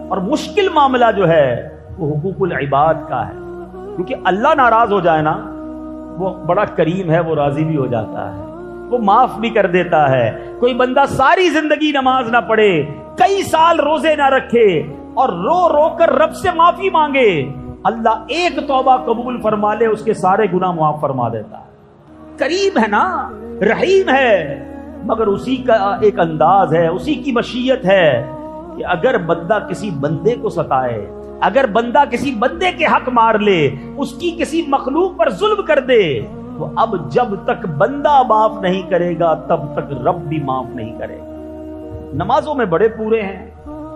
اور مشکل معاملہ جو ہے وہ حقوق العباد کا ہے، کیونکہ اللہ ناراض ہو جائے نا، وہ بڑا کریم ہے، وہ راضی بھی ہو جاتا ہے، وہ معاف بھی کر دیتا ہے۔ کوئی بندہ ساری زندگی نماز نہ پڑھے، کئی سال روزے نہ رکھے اور رو رو کر رب سے معافی مانگے، اللہ ایک توبہ قبول فرما لے، اس کے سارے گناہ معاف فرما دیتا ہے۔ کریم ہے نا، رحیم ہے، مگر اسی کا ایک انداز ہے، اسی کی مشیت ہے کہ اگر بندہ کسی بندے کو ستائے، اگر بندہ کسی بندے کے حق مار لے، اس کی کسی مخلوق پر ظلم کر دے، تو اب جب تک بندہ معاف نہیں کرے گا تب تک رب بھی معاف نہیں کرے گا۔ نمازوں میں بڑے پورے ہیں،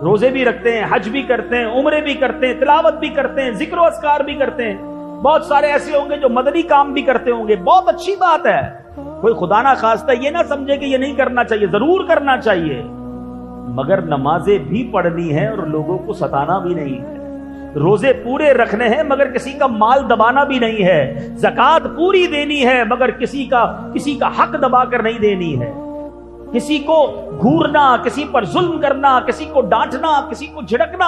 روزے بھی رکھتے ہیں، حج بھی کرتے ہیں، عمرے بھی کرتے ہیں، تلاوت بھی کرتے ہیں، ذکر و اذکار بھی کرتے ہیں، بہت سارے ایسے ہوں گے جو مدنی کام بھی کرتے ہوں گے، بہت اچھی بات ہے، کوئی خدا نہ خواستہ یہ نہ سمجھے کہ یہ نہیں کرنا چاہیے، ضرور کرنا چاہیے، مگر نمازیں بھی پڑھنی ہے اور لوگوں کو ستانا بھی نہیں ہے، روزے پورے رکھنے ہیں مگر کسی کا مال دبانا بھی نہیں ہے، زکوٰۃ پوری دینی ہے مگر کسی کا حق دبا کر نہیں دینی ہے، کسی کو گھورنا، کسی پر ظلم کرنا، کسی کو ڈانٹنا، کسی کو جھڑکنا،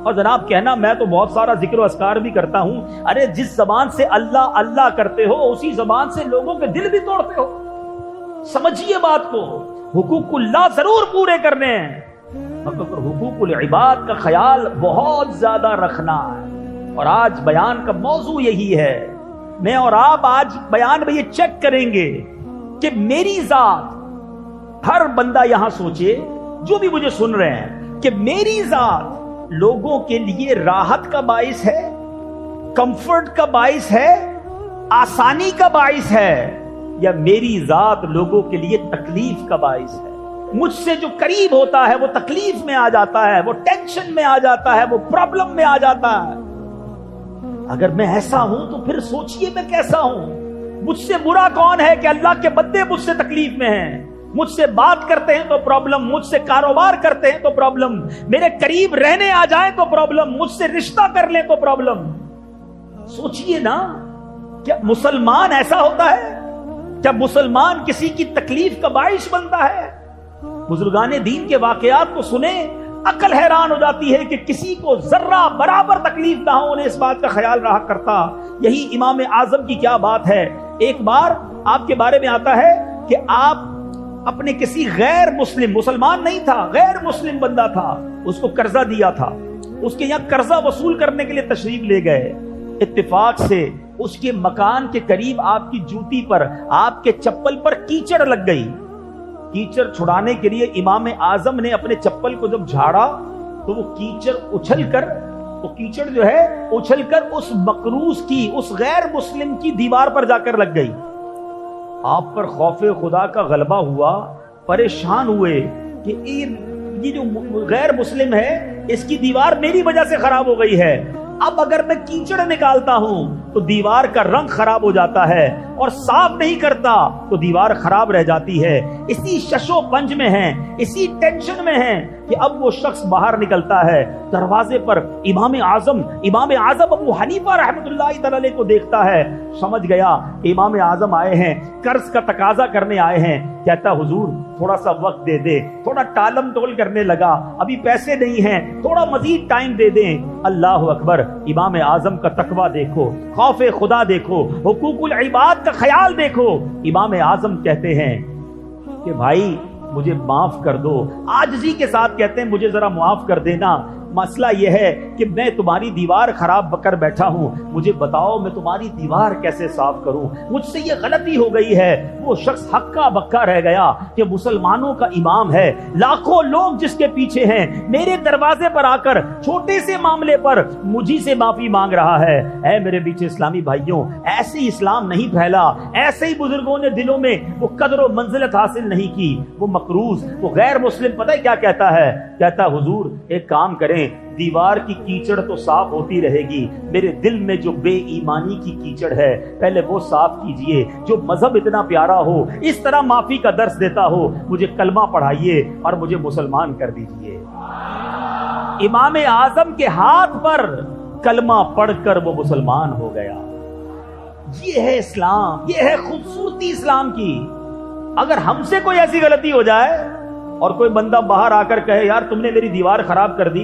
اور جناب کہنا میں تو بہت سارا ذکر و اذکار بھی کرتا ہوں، ارے جس زبان سے اللہ اللہ کرتے ہو اسی زبان سے لوگوں کے دل بھی توڑتے ہو۔ سمجھیے بات کو، حقوق اللہ ضرور پورے کرنے ہیں مگر حقوق العباد کا خیال بہت زیادہ رکھنا ہے، اور آج بیان کا موضوع یہی ہے۔ میں اور آپ آج بیان میں یہ چیک کریں گے کہ میری ذات، ہر بندہ یہاں سوچے جو بھی مجھے سن رہے ہیں، کہ میری ذات لوگوں کے لیے راحت کا باعث ہے، کمفرٹ کا باعث ہے، آسانی کا باعث ہے، یا میری ذات لوگوں کے لیے تکلیف کا باعث ہے؟ مجھ سے جو قریب ہوتا ہے وہ تکلیف میں آ جاتا ہے، وہ ٹینشن میں آ جاتا ہے، وہ پرابلم میں آ جاتا ہے۔ اگر میں ایسا ہوں تو پھر سوچئے میں کیسا ہوں؟ مجھ سے برا کون ہے کہ اللہ کے بندے مجھ سے تکلیف میں ہیں؟ مجھ سے بات کرتے ہیں تو پرابلم، مجھ سے کاروبار کرتے ہیں تو پرابلم، میرے قریب رہنے آ جائیں تو پرابلم، مجھ سے رشتہ کر لیں تو پرابلم۔ سوچئے نا، کیا مسلمان ایسا ہوتا ہے؟ کیا مسلمان کسی کی تکلیف کا باعث بنتا ہے؟ بزرگان دین کے واقعات کو سنیں، عقل حیران ہو جاتی ہے کہ کسی کو ذرہ برابر تکلیف نہ ہو، انہیں اس بات کا خیال رہا کرتا۔ یہی امام اعظم کی کیا بات ہے، ایک بار آپ کے بارے میں آتا ہے کہ آپ اپنے کسی غیر مسلم، مسلمان نہیں تھا، غیر مسلم بندہ تھا، اس کو قرضہ دیا تھا، اس کے یہاں قرضہ وصول کرنے کے لیے تشریف لے گئے، اتفاق سے اس کے مکان کے قریب آپ کی جوتی پر، آپ کے چپل پر کیچڑ لگ گئی۔ کیچڑ چھڑانے کے لیے امام اعظم نے اپنے چپل کو جب جھاڑا تو وہ کیچڑ جو ہے اچھل کر اس مقروض کی، اس غیر مسلم کی دیوار پر جا کر لگ گئی۔ آپ پر خوف خدا کا غلبہ ہوا، پریشان ہوئے کہ یہ جو غیر مسلم ہے اس کی دیوار میری وجہ سے خراب ہو گئی ہے، اب اگر میں کیچڑ نکالتا ہوں تو دیوار کا رنگ خراب ہو جاتا ہے، اور صاف نہیں کرتا تو دیوار خراب رہ جاتی ہے۔ اسی ششو پنج میں ہیں، اسی ٹینشن میں ہیں کہ اب وہ شخص باہر نکلتا ہے، دروازے پر امام اعظم ابو حنیفہ رحمۃ اللہ تعالی کو دیکھتا ہے، سمجھ گیا امام اعظم آئے ہیں، قرض کا تقاضا کرنے آئے ہیں، کہتا حضور تھوڑا سا وقت دے دے، تھوڑا ٹالم ٹول کرنے لگا، ابھی پیسے نہیں ہیں، تھوڑا مزید ٹائم دے دیں۔ اللہ اکبر، امام اعظم کا تقویٰ دیکھو، خوف خدا دیکھو، حقوق العباد کا خیال دیکھو۔ امام اعظم کہتے ہیں کہ بھائی مجھے معاف کر دو، عاجزی کے ساتھ کہتے ہیں مجھے ذرا معاف کر دینا، مسئلہ یہ ہے کہ میں تمہاری دیوار خراب کر بیٹھا ہوں، مجھے بتاؤ میں تمہاری دیوار کیسے صاف کروں، مجھ سے یہ غلطی ہو گئی ہے۔ وہ شخص ہکا بکا رہ گیا کہ مسلمانوں کا امام ہے، لاکھوں لوگ جس کے پیچھے ہیں، میرے دروازے پر آ کر چھوٹے سے معاملے پر مجھی سے معافی مانگ رہا ہے۔ اے میرے پیچھے اسلامی بھائیوں، ایسے ہی اسلام نہیں پھیلا، ایسے ہی بزرگوں نے دلوں میں وہ قدر و منزلت حاصل نہیں کی۔ وہ مقروض، وہ غیر مسلم پتہ ہے کیا کہتا ہے؟ کہتا حضور ایک کام کریں، دیوار کی کیچڑ تو صاف ہوتی رہے گی، میرے دل میں جو بے ایمانی کی کیچڑ ہے پہلے وہ صاف کیجئے، جو مذہب اتنا پیارا ہو، اس طرح معافی کا درس دیتا ہو، مجھے کلمہ پڑھائیے اور مجھے مسلمان کر دیجئے۔ امام اعظم کے ہاتھ پر کلمہ پڑھ کر وہ مسلمان ہو گیا۔ یہ ہے اسلام، یہ ہے خوبصورتی اسلام کی۔ اگر ہم سے کوئی ایسی غلطی ہو جائے اور کوئی بندہ باہر آ کر کہے یار تم نے میری دیوار خراب کر دی،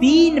3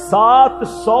700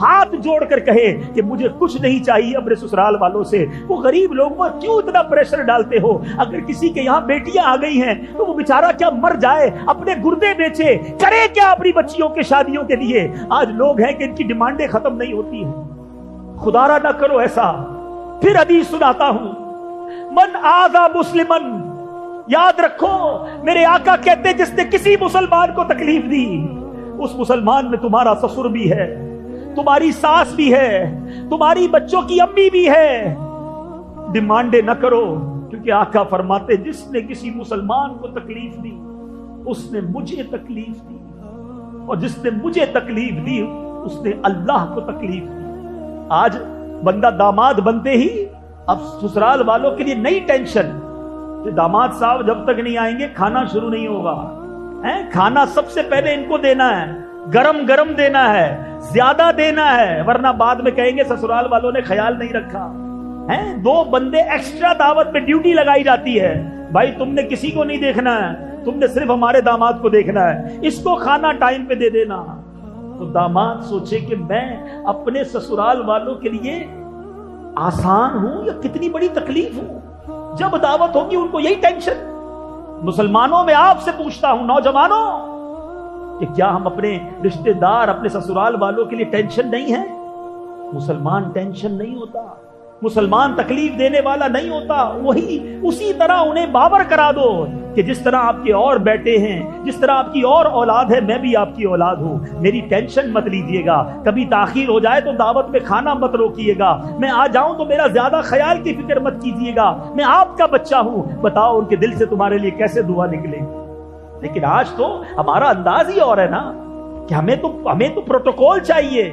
ہاتھ جوڑ کر کہے کہ مجھے کچھ نہیں چاہیے اپنے سسرال والوں سے. وہ غریب لوگ پر کیوں اتنا پریشر ڈالتے ہو؟ اگر کسی کے یہاں بیٹیاں آ گئی ہیں تو وہ بیچارہ کیا مر جائے، اپنے گردے بیچے، کرے کیا اپنی بچیوں کے شادیوں کے لیے؟ آج لوگ ہیں کہ ان کی ڈیمانڈیں ختم نہیں ہوتی ہیں. خدا را نہ کرو ایسا. پھر حدیث سناتا ہوں، من آذا مسلمن، یاد رکھو میرے آقا کہتے جس نے کسی مسلمان کو تکلیف دی، اس مسلمان میں تمہارا سسر بھی ہے، تمہاری ساس بھی ہے، تمہاری بچوں کی امی بھی ہے. ڈیمانڈیں نہ کرو، کیونکہ آقا فرماتے جس نے کسی مسلمان کو تکلیف دی اس نے مجھے تکلیف دی، اور جس نے مجھے تکلیف دی اس نے اللہ کو تکلیف دی. آج بندہ داماد بنتے ہی اب سسرال والوں کے لیے نئی ٹینشن کہ داماد صاحب جب تک نہیں آئیں گے کھانا شروع نہیں ہوگا. کھانا سب سے پہلے ان کو دینا ہے، گرم گرم دینا ہے، زیادہ دینا ہے، ورنہ بعد میں کہیں گے سسرال والوں نے خیال نہیں رکھا. 2 بندے ایکسٹرا دعوت پہ ڈیوٹی لگائی جاتی ہے، بھائی تم نے کسی کو نہیں دیکھنا ہے، تم نے صرف ہمارے داماد کو دیکھنا ہے، اس کو کھانا ٹائم پہ دے دینا. تو داماد سوچے کہ میں اپنے سسرال والوں کے لیے آسان ہوں یا کتنی بڑی تکلیف ہوں. جب دعوت ہوگی ان کو یہی ٹینشن. مسلمانوں میں آپ سے پوچھتا ہوں نوجوانوں کہ کیا ہم اپنے رشتہ دار اپنے سسرال والوں کے لیے ٹینشن نہیں ہے؟ مسلمان ٹینشن نہیں ہوتا، مسلمان تکلیف دینے والا نہیں ہوتا. وہی اسی طرح انہیں باور کرا دو کہ جس طرح آپ کے اور بیٹے ہیں، جس طرح آپ کی اور اولاد ہے، میں بھی آپ کی اولاد ہوں. میری ٹینشن مت لیجئے گا، کبھی تاخیر ہو جائے تو دعوت میں کھانا مت روکیے گا، میں آ جاؤں تو میرا زیادہ خیال کی فکر مت کیجئے گا، میں آپ کا بچہ ہوں. بتاؤ ان کے دل سے تمہارے لیے کیسے دعا نکلے. لیکن آج تو ہمارا انداز ہی اور ہے نا کہ ہمیں تو پروٹوکول چاہیے،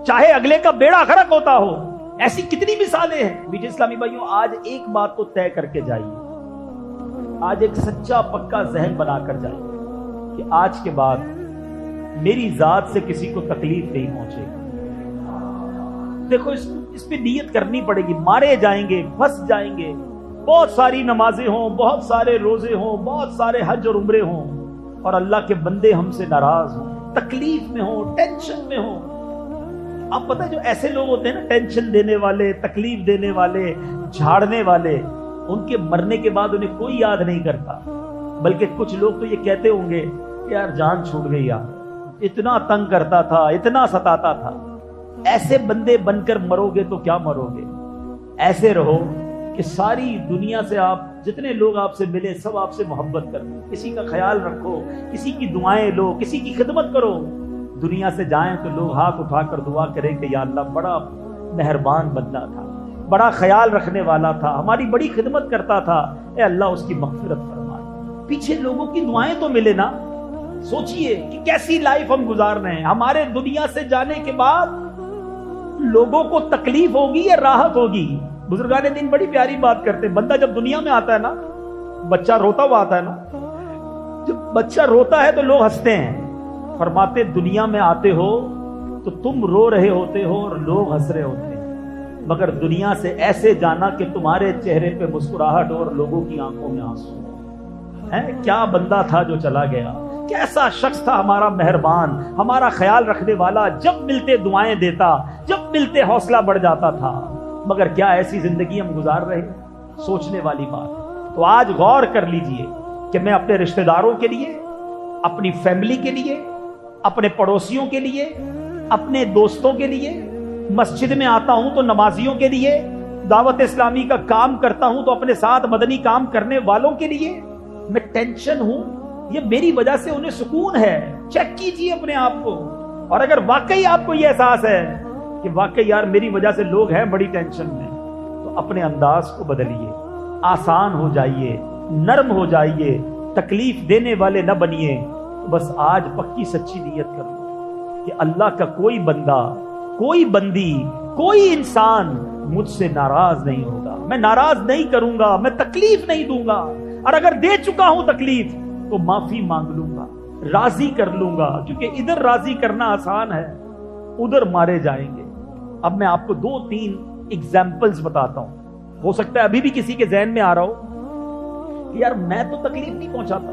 چاہے اگلے کا بیڑا غرق ہوتا ہو. ایسی کتنی مثالیں ہیں. میٹھے اسلامی بھائیوں، آج ایک بات کو طے کر کے جائیے، آج ایک سچا پکا ذہن بنا کر جائیے کہ آج کے بعد میری ذات سے کسی کو تکلیف نہیں پہنچے گی. دیکھو اس پہ نیت کرنی پڑے گی. مارے جائیں گے، پھنس جائیں گے، بہت ساری نمازیں ہوں، بہت سارے روزے ہوں، بہت سارے حج اور عمرے ہوں، اور اللہ کے بندے ہم سے ناراض ہوں، تکلیف میں ہوں، ٹینشن میں ہوں. آپ پتہ ہے جو ایسے لوگ ہوتے ہیں نا، ٹینشن دینے والے، تکلیف دینے والے، جھاڑنے والے، ان کے مرنے کے بعد انہیں کوئی یاد نہیں کرتا. بلکہ کچھ لوگ تو یہ کہتے ہوں گے کہ یار جان چھوٹ گئی یار، اتنا تنگ کرتا تھا، اتنا ستاتا تھا. ایسے بندے بن کر مرو گے تو کیا مرو گے. ایسے رہو کہ ساری دنیا سے آپ جتنے لوگ آپ سے ملے سب آپ سے محبت کرو، کسی کا خیال رکھو، کسی کی دعائیں لو، کسی کی خدمت کرو. دنیا سے جائیں تو لوگ ہاتھ اٹھا کر دعا کریں کہ یا اللہ بڑا مہربان بندہ تھا، بڑا خیال رکھنے والا تھا، ہماری بڑی خدمت کرتا تھا، اے اللہ اس کی مغفرت فرما. پیچھے لوگوں کی دعائیں تو ملے نا. سوچئے کہ کیسی لائف ہم گزار رہے ہیں. ہمارے دنیا سے جانے کے بعد لوگوں کو تکلیف ہوگی یا راحت ہوگی؟ بزرگان دین بڑی پیاری بات کرتے ہیں. بندہ جب دنیا میں آتا ہے نا، بچہ روتا ہوا آتا ہے نا، جب بچہ روتا ہے تو لوگ ہنستے ہیں. فرماتے دنیا میں آتے ہو تو تم رو رہے ہوتے ہو اور لوگ ہنس رہے ہوتے ہیں، مگر دنیا سے ایسے جانا کہ تمہارے چہرے پہ مسکراہٹ اور لوگوں کی آنکھوں میں آنسو ہے. کیا بندہ تھا جو چلا گیا، کیسا شخص تھا ہمارا مہربان، ہمارا خیال رکھنے والا، جب ملتے دعائیں دیتا، جب ملتے حوصلہ بڑھ جاتا تھا. مگر کیا ایسی زندگی ہم گزار رہے ہیں؟ سوچنے والی بات. تو آج غور کر لیجئے کہ میں اپنے رشتہ داروں کے لیے، اپنی فیملی کے لیے، اپنے پڑوسیوں کے لیے، اپنے دوستوں کے لیے، مسجد میں آتا ہوں تو نمازیوں کے لیے، دعوت اسلامی کا کام کرتا ہوں تو اپنے ساتھ مدنی کام کرنے والوں کے لیے میں ٹینشن ہوں. یہ میری وجہ سے انہیں سکون ہے. چیک کیجئے اپنے آپ کو. اور اگر واقعی آپ کو یہ احساس ہے کہ واقعی یار میری وجہ سے لوگ ہیں بڑی ٹینشن میں، تو اپنے انداز کو بدلیے، آسان ہو جائیے، نرم ہو جائیے، تکلیف دینے والے نہ بنیے. بس آج پکی سچی نیت کرو کہ اللہ کا کوئی بندہ، کوئی بندی، کوئی انسان مجھ سے ناراض نہیں ہوگا. میں ناراض نہیں کروں گا، میں تکلیف نہیں دوں گا، اور اگر دے چکا ہوں تکلیف تو معافی مانگ لوں گا، راضی کر لوں گا. کیونکہ ادھر راضی کرنا آسان ہے، ادھر مارے جائیں گے. اب میں آپ کو 2-3 ایگزامپلز بتاتا ہوں. ہو سکتا ہے ابھی بھی کسی کے ذہن میں آ رہا ہو کہ یار میں تو تکلیف نہیں پہنچاتا،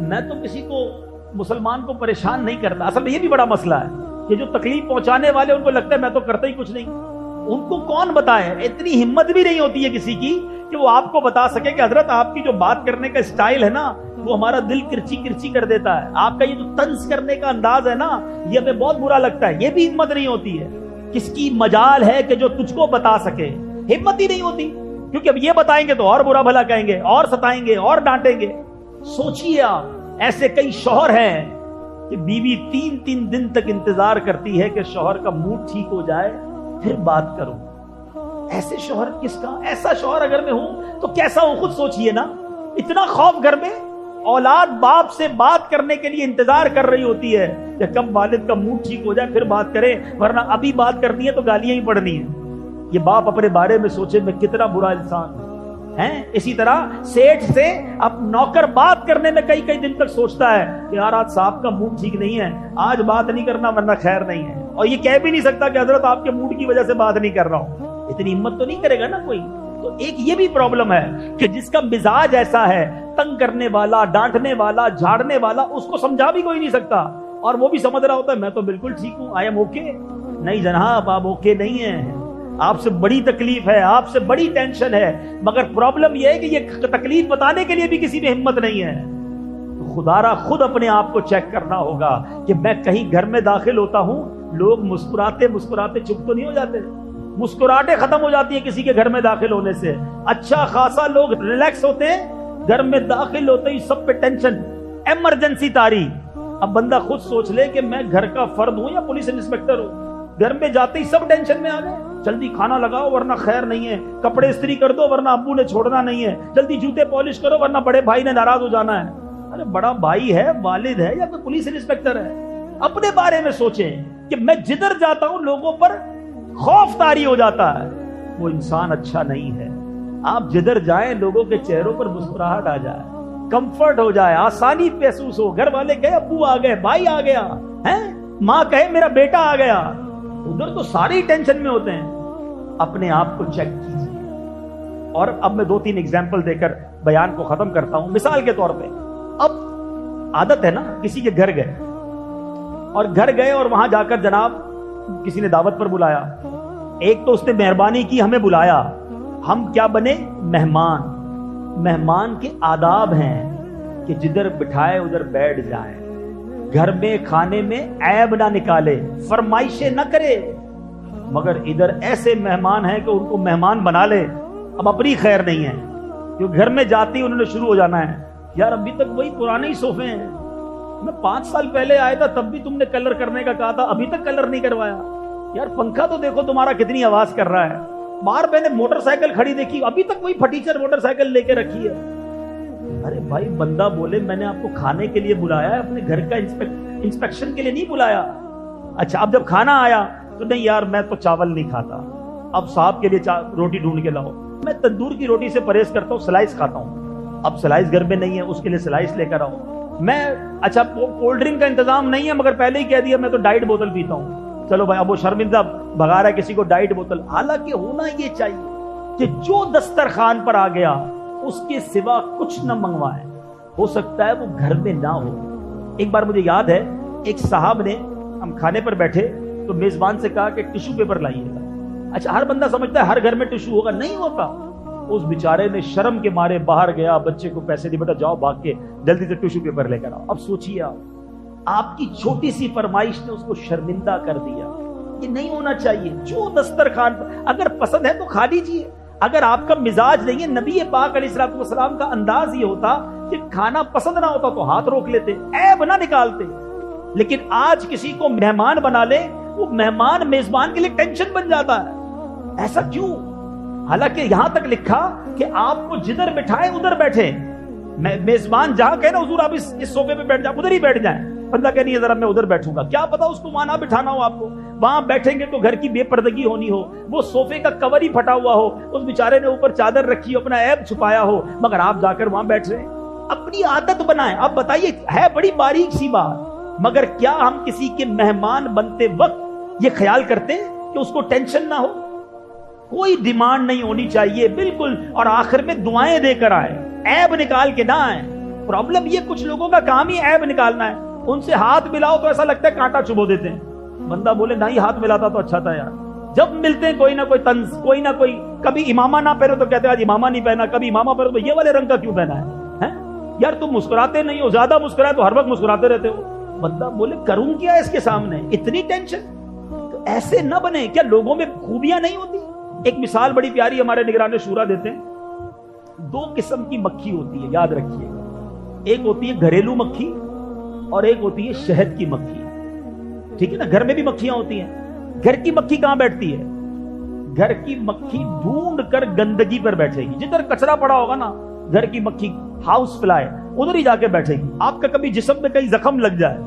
میں تو کسی کو مسلمان کو پریشان نہیں کرتا. اصل میں یہ بھی بڑا مسئلہ ہے کہ جو تکلیف پہنچانے والے ان کو لگتا ہے میں تو کرتا ہی کچھ نہیں. ان کو کون بتائے؟ اتنی ہمت بھی نہیں ہوتی ہے کسی کی کہ وہ آپ کو بتا سکے کہ حضرت آپ کی جو بات کرنے کا سٹائل ہے نا وہ ہمارا دل کرچی کرچی کر دیتا ہے, آپ کا یہ جو طنز کرنے کا انداز ہے نا یہ ہمیں بہت برا لگتا ہے. یہ بھی ہمت نہیں ہوتی ہے. کس کی مجال ہے کہ جو تجھ کو بتا سکے؟ ہمت ہی نہیں ہوتی, کیونکہ اب یہ بتائیں گے تو اور برا بھلا کہیں گے, اور ستائیں گے, اور ڈانٹیں گے. سوچئے آپ, ایسے کئی شوہر ہیں کہ بیوی 3 دن تک انتظار کرتی ہے کہ شوہر کا موڈ ٹھیک ہو جائے پھر بات کرو. ایسے شوہر کس کا؟ ایسا شوہر اگر میں ہوں تو کیسا ہوں خود سوچئے نا. اتنا خوف گھر میں, اولاد باپ سے بات کرنے کے لیے انتظار کر رہی ہوتی ہے کہ کب والد کا موڈ ٹھیک ہو جائے پھر بات کرے, ورنہ ابھی بات کرنی ہے تو گالیاں ہی پڑنی ہیں. یہ باپ اپنے بارے میں سوچے میں کتنا برا انسان ہوں. اسی طرح سیٹھ سے اب نوکر بات کرنے میں کئی دن تک سوچتا ہے کہ یار آج صاحب کا موڈ ٹھیک نہیں ہے, آج بات نہیں کرنا ورنہ خیر نہیں ہے. اور یہ کہہ بھی نہیں سکتا کہ حضرت آپ کے موڈ کی وجہ سے بات نہیں کر رہا ہوں. اتنی ہمت تو نہیں کرے گا نا کوئی. تو ایک یہ بھی پرابلم ہے کہ جس کا مزاج ایسا ہے, تنگ کرنے والا, ڈانٹنے والا, جھاڑنے والا, اس کو سمجھا بھی کوئی نہیں سکتا, اور وہ بھی سمجھ رہا ہوتا ہے میں تو بالکل ٹھیک ہوں, آئی ایم اوکے. نہیں جناب, آپ اوکے نہیں ہیں, آپ سے بڑی تکلیف ہے, آپ سے بڑی ٹینشن ہے. مگر پرابلم یہ ہے کہ یہ تکلیف بتانے کے لیے بھی کسی میں ہمت نہیں ہے. خدا را خود اپنے آپ کو چیک کرنا ہوگا کہ میں کہیں گھر میں داخل ہوتا ہوں, لوگ مسکراتے مسکراتے چپ تو نہیں ہو جاتے؟ مسکراہٹیں ختم ہو جاتی ہیں کسی کے گھر میں داخل ہونے سے. اچھا خاصا لوگ ریلیکس ہوتے ہیں, گھر میں داخل ہوتے ہی سب پہ ٹینشن, ایمرجنسی طاری. اب بندہ خود سوچ لے کہ میں گھر کا فرد ہوں یا پولیس انسپیکٹر ہوں. گھر میں جاتے ہی سب ٹینشن میں آ گئے. جلدی کھانا لگاؤ ورنہ خیر نہیں ہے, کپڑے استری کر دو ورنہ ابو نے چھوڑنا نہیں ہے, جلدی جوتے پالش کرو ورنہ بڑے بھائی نے ناراض ہو جانا ہے. ارے بڑا بھائی ہے, والد ہے, یا کوئی پولیس انسپیکٹر ہے؟ اپنے بارے میں سوچیں کہ میں جدھر جاتا ہوں لوگوں پر خوف طاری ہو جاتا ہے, وہ انسان اچھا نہیں ہے. آپ جدھر جائیں لوگوں کے چہروں پر مسکراہٹ آ جائے, کمفرٹ ہو جائے, آسانی محسوس ہو. گھر والے کہے ابو آ گئے, بھائی آ گیا ہے, ماں کہے میرا بیٹا آ گیا, ادھر تو سارے ٹینشن میں ہوتے ہیں. اپنے آپ کو چیک کیجیے. اور اب میں 2-3 ایگزامپل دے کر بیان کو ختم کرتا ہوں. مثال کے طور پہ, اب عادت ہے نا کسی کے گھر گئے اور وہاں جا کر جناب کسی نے دعوت پر بلایا. ایک تو اس نے مہربانی کی, ہمیں بلایا, ہم کیا بنے؟ مہمان. مہمان کے آداب ہیں کہ جدھر بٹھائے ادھر بیٹھ جائیں, گھر میں کھانے میں عیب نہ نکالے, فرمائشیں نہ کرے. مگر ادھر ایسے مہمان ہیں کہ ان کو مہمان بنا لے, اب اپنی خیر نہیں ہے, کیونکہ گھر میں جاتی انہوں نے شروع ہو جانا ہے, یار ابھی تک وہی پرانے ہی صوفے ہیں, میں 5 سال پہلے آیا تھا تب بھی تم نے کلر کرنے کا کہا تھا, ابھی تک کلر نہیں کروایا. یار پنکھا تو دیکھو تمہارا کتنی آواز کر رہا ہے, باہر میں نے موٹر سائیکل کھڑی دیکھی, ابھی تک وہی پھٹیچر موٹر سائیکل لے کے رکھی ہے. ارے بھائی بندہ بولے میں نے آپ کو کھانے کے لیے بلایا ہے, اپنے گھر کا انسپیکشن کے لیے نہیں بلایا. اچھا اب جب کھانا آیا تو نہیں یار میں تو چاول نہیں کھاتا, اب صاحب کے لیے روٹی ڈھونڈ کے لاؤ. میں تندور کی روٹی سے پرہیز کرتا ہوں, سلائس کھاتا ہوں, اب سلائس گھر میں نہیں ہے, اس کے لیے سلائس لے کر آؤ. میں اچھا کولڈ ڈرنک کا انتظام نہیں ہے مگر پہلے ہی کہہ دیا میں تو ڈائٹ بوتل پیتا ہوں, چلو بھائی اب وہ شرمندہ بھگا رہا ہے کسی کو ڈائٹ بوتل. حالانکہ ہونا یہ چاہیے کہ جو دسترخوان پر آ گیا اس کے سوا کچھ نہ منگوائے, ہو سکتا ہے وہ گھر میں نہ ہو. ایک بار مجھے یاد ہے ایک صاحب نے, ہم کھانے پر بیٹھے تو میزبان سے کہا کہ ٹشو پیپر لائیے گا. اچھا ہر بندہ سمجھتا ہے ہر گھر میں ٹشو ہوگا, نہیں ہوتا. اس بیچارے نے شرم کے مارے باہر گیا, بچے کو پیسے دی, بیٹا جاؤ بھاگ کے جلدی سے ٹشو پیپر لے کر آؤ. اب سوچیے آپ کی چھوٹی سی فرمائش نے اس کو شرمندہ کر دیا. یہ نہیں ہونا چاہیے. جو دسترخوان پر اگر پسند ہے تو کھا لیجیے, اگر آپ کا مزاج نہیں ہے. نبی پاک علیہ الصلوۃ والسلام کا انداز یہ ہوتا کہ کھانا پسند نہ ہوتا تو ہاتھ روک لیتے, عیب نہ نکالتے. لیکن آج کسی کو مہمان بنا لے, وہ مہمان میزبان کے لیے ٹینشن بن جاتا ہے. ایسا کیوں؟ حالانکہ یہاں تک لکھا کہ آپ کو جدھر بٹھائے ادھر بیٹھے. میزبان جہاں کہے نا حضور آپ اس صوفے پہ بیٹھ جائیں, ادھر ہی بیٹھ جائیں. بندہ کہ نہیں ذرا میں ادھر بیٹھوں گا, کیا پتا اس کو وہاں نہ بٹھانا ہو, آپ کو وہاں بیٹھیں گے تو گھر کی بے پردگی ہونی ہو, وہ صوفے کا کور ہی پھٹا ہوا ہو, اس بیچارے نے اوپر چادر رکھی ہو, اپنا عیب چھپایا ہو, مگر آپ جا کر وہاں بیٹھ رہے ہیں. اپنی عادت بنائیں. اب بتائیے ہے بڑی باریک سی بات, مگر کیا ہم کسی کے مہمان بنتے وقت یہ خیال کرتے ہیں کہ اس کو ٹینشن نہ ہو؟ کوئی ڈیمانڈ نہیں ہونی چاہیے بالکل, اور آخر میں دعائیں دے کر آئے, عیب نکال کے نہ آئے. پرابلم یہ کچھ لوگوں کا کام ہی عیب نکالنا ہے. ان سے ہاتھ ملاؤ تو ایسا لگتا ہے کانٹا چبو دیتے ہیں. بندہ بولے نہ ہی ہاتھ ملاتا تو اچھا تھا یار. جب ملتے ہیں کوئی نہ کوئی طنز، کوئی نہ کوئی، کبھی امامہ نہ پہنو تو کہتے ہیں آج امامہ نہیں پہنا، کبھی امامہ پہنو تو یہ والے رنگ کا کیوں پہنا ہے؟ یار تم مسکراتے نہیں ہو، زیادہ مسکرائے تو ہر وقت مسکراتے رہتے ہو. بندہ بولے کروں کیا اس کے سامنے، اتنی ٹینشن. تو ایسے نہ بنے. کیا لوگوں میں خوبیاں نہیں ہوتی؟ ایک مثال بڑی پیاری ہمارے نگران شورا دیتے ہیں. 2 قسم کی مکھی ہوتی ہے، یاد رکھیے. ایک ہوتی ہے گھریلو مکھی اور ایک ہوتی ہے شہد کی مکھی. ٹھیک ہے نا؟ گھر میں بھی مکھیاں ہوتی ہیں. گھر کی مکھی کہاں بیٹھتی ہے؟ گھر کی مکھی ڈھونڈ کر گندگی پر بیٹھے گی. جدھر کچرا پڑا ہوگا نا، گھر کی مکھی ہاؤس فلائی ادھر ہی جا کے بیٹھے گی. آپ کا کبھی جسم میں کہیں زخم لگ جائے